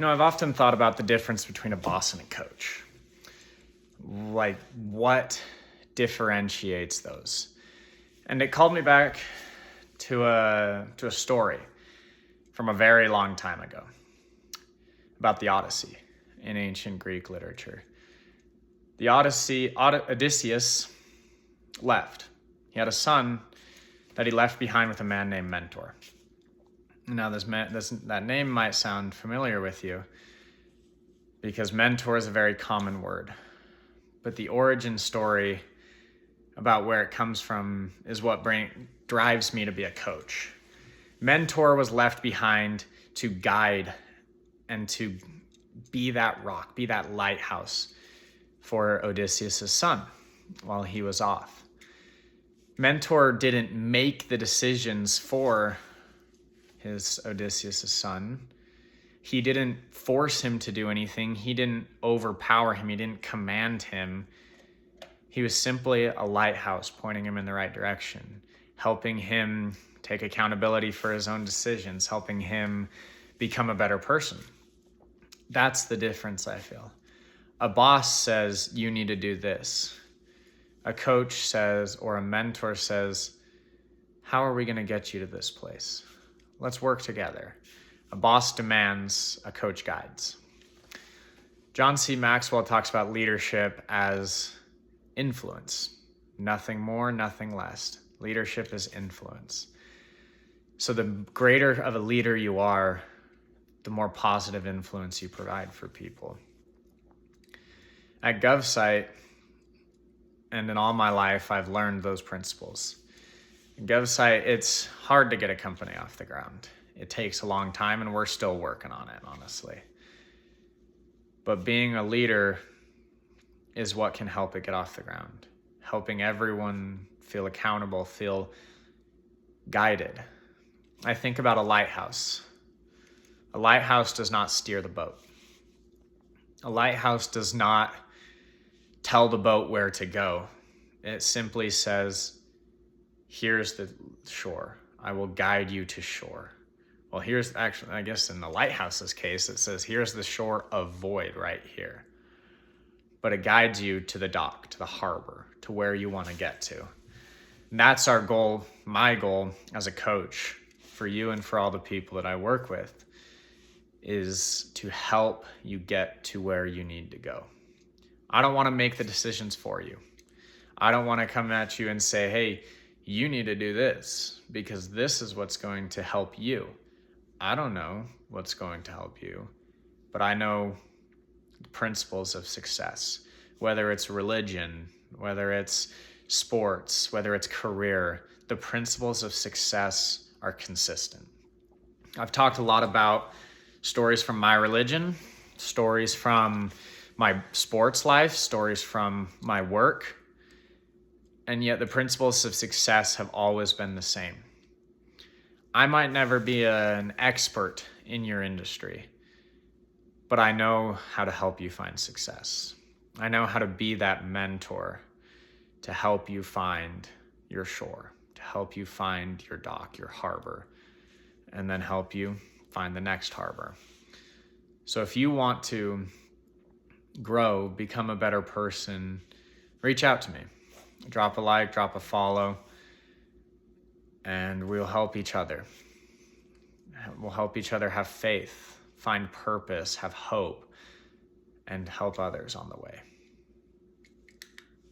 I've often thought about the difference between a boss and a coach. Like, what differentiates those? And it called me back to a story from a very long time ago about the Odyssey in ancient Greek literature. The Odyssey, Odysseus left. He had a son that he left behind with a man named Mentor. Now, that name might sound familiar with you because mentor is a very common word. But the origin story about where it comes from is what drives me to be a coach. Mentor was left behind to guide and to be that rock, be that lighthouse for Odysseus' son while he was off. Mentor didn't make the decisions for his Odysseus' son. He didn't force him to do anything. He didn't overpower him. He didn't command him. He was simply a lighthouse pointing him in the right direction, helping him take accountability for his own decisions, helping him become a better person. That's the difference, I feel. A boss says, you need to do this. A coach says, or a mentor says, how are we going to get you to this place? Let's work together. A boss demands, a coach guides. John C. Maxwell talks about leadership as influence. Nothing more, nothing less. Leadership is influence. So the greater of a leader you are, the more positive influence you provide for people. At GovSite, and in all my life, I've learned those principles. At GovSite, it's hard to get a company off the ground. It takes a long time, and we're still working on it, honestly. But being a leader is what can help it get off the ground. Helping everyone feel accountable, feel guided. I think about a lighthouse. A lighthouse does not steer the boat. A lighthouse does not tell the boat where to go. It simply says, here's the shore. I will guide you to shore. Well, here's actually, I guess in the lighthouse's case, it says, here's the shore, avoid right here. But it guides you to the dock, to the harbor, to where you want to get to. And that's our goal, my goal as a coach for you and for all the people that I work with, is to help you get to where you need to go. I don't want to make the decisions for you. I don't want to come at you and say, hey, you need to do this because this is what's going to help you. I don't know what's going to help you, but I know the principles of success, whether it's religion, whether it's sports, whether it's career, the principles of success are consistent. I've talked a lot about stories from my religion, stories from my sports life, stories from my work, and yet the principles of success have always been the same. I might never be an expert in your industry, but I know how to help you find success. I know how to be that mentor to help you find your shore, to help you find your dock, your harbor, and then help you find the next harbor. So if you want to grow, become a better person, reach out to me. Drop a like, drop a follow, and we'll help each other. We'll help each other have faith, find purpose, have hope, and help others on the way.